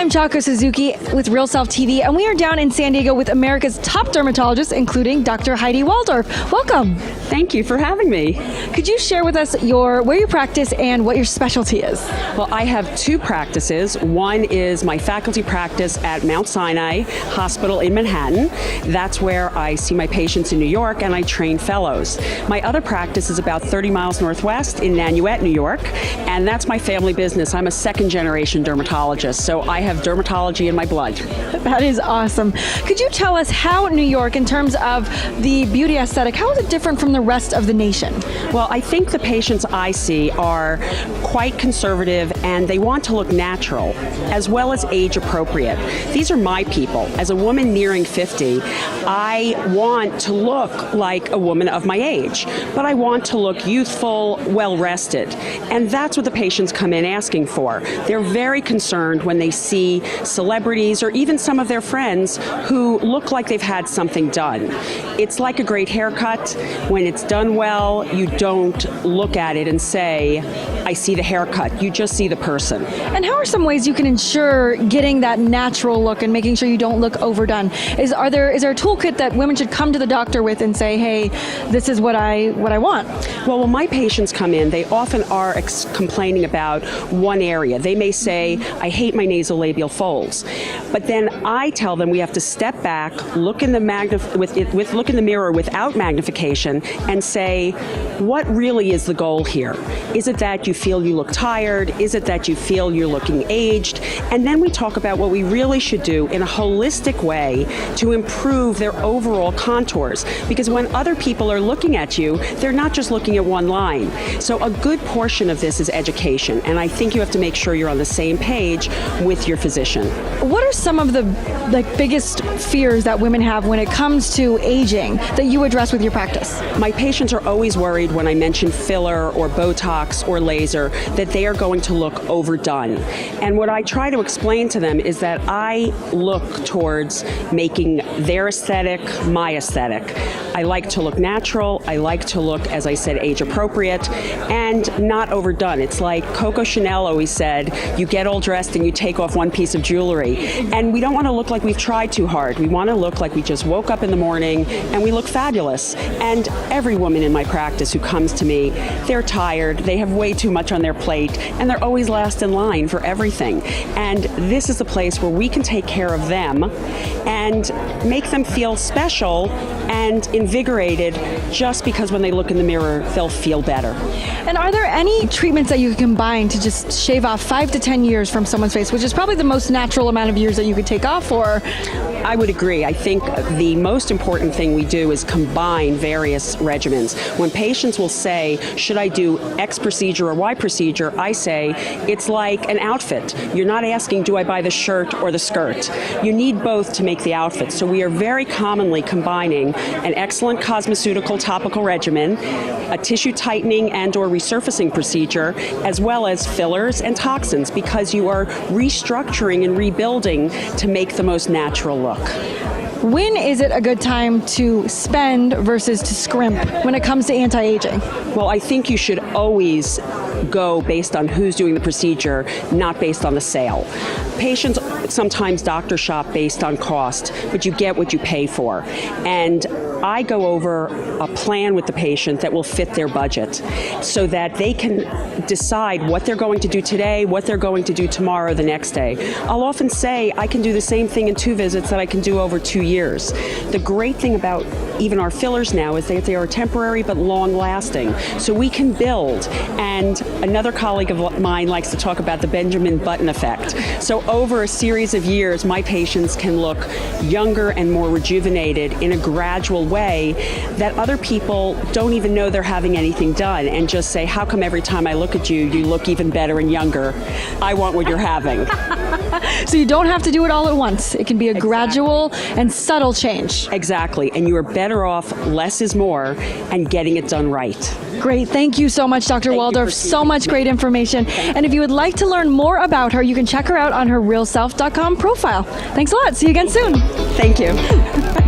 I'm Chako Suzuki with Real Self TV, and we are down in San Diego with America's top dermatologists, including Dr. Heidi Waldorf. Welcome. Thank you for having me. Could you share with us where you practice and what your specialty is? Well, I have two practices. One is my faculty practice at Mount Sinai Hospital in Manhattan. That's where I see my patients in New York and I train fellows. My other practice is about 30 miles northwest in Nanuet, New York, and that's my family business. I'm a second-generation dermatologist, so I have dermatology in my blood. That is awesome. Could you tell us how New York, in terms of the beauty aesthetic, how is it different from the rest of the nation? Well, I think the patients I see are quite conservative and they want to look natural as well as age appropriate. These are my people. As a woman nearing 50, I want to look like a woman of my age, but I want to look youthful, well-rested. And that's what the patients come in asking for. They're very concerned when they see celebrities or even some of their friends who look like they've had something done. It's like a great haircut. When it's done well, you don't look at it and say, I see the haircut. You just see the person. And how are some ways you can ensure getting that natural look and making sure you don't look overdone? Is there a toolkit that women should come to the doctor with and say, hey, this is what I want? Well, when my patients come in, they often are complaining about one area. They may say, I hate my nasolabial folds. But then I tell them we have to step back, look in the mirror without magnification, and say, what really is the goal here? Is it that you feel you look tired? Is it that you feel you're looking aged? And then we talk about what we really should do in a holistic way to improve their overall contours. Because when other people are looking at you, they're not just looking at one line. So a good portion of this is education, and I think you have to make sure you're on the same page with your physician. What are some of the biggest fears that women have when it comes to aging that you address with your practice? My patients are always worried when I mention filler or Botox or laser that they are going to look overdone. And what I try to explain to them is that I look towards making their aesthetic my aesthetic. I like to look natural. I like to look, as I said, age appropriate and not overdone. It's like Coco Chanel always said, you get all dressed and you take off one piece of jewelry. And we don't want to look like we've tried too hard. We want to look like we just woke up in the morning and we look fabulous. And every woman in my practice who comes to me, they're tired, they have way too much on their plate, and they're always last in line for everything. And this is a place where we can take care of them and make them feel special and invigorated just because when they look in the mirror, they'll feel better. And are there any treatments that you can combine to just shave off 5 to 10 years from someone's face, which is probably the most natural amount of years that you could take off? Or I would agree. I think the most important thing we do is combine various regimens. When patients will say, should I do X procedure or Y procedure, I say, it's like an outfit. You're not asking, do I buy the shirt or the skirt? You need both to make the outfit. So we are very commonly combining an excellent cosmeceutical topical regimen, a tissue tightening and or resurfacing procedure, as well as fillers and toxins, because you are restructuring and rebuilding to make the most natural look. When is it a good time to spend versus to scrimp when it comes to anti-aging? Well, I think you should always go based on who's doing the procedure, not based on the sale. Patients sometimes doctor shop based on cost, but you get what you pay for. And I go over a plan with the patient that will fit their budget so that they can decide what they're going to do today, what they're going to do tomorrow, the next day. I'll often say I can do the same thing in 2 visits that I can do over 2 years. The great thing about even our fillers now is that they are temporary but long-lasting, so we can build. And another colleague of mine likes to talk about the Benjamin Button effect. So over a series of years, my patients can look younger and more rejuvenated in a gradual way that other people don't even know they're having anything done and just say, how come every time I look at you, you look even better and younger? I want what you're having. So you don't have to do it all at once. It can be a gradual and subtle change. Exactly. And you are better off, less is more, and getting it done right. Great. Thank you so much, Dr. Waldorf. So much great information. And if you would like to learn more about her, you can check her out on her realself.com profile. Thanks a lot. See you again soon. Thank you.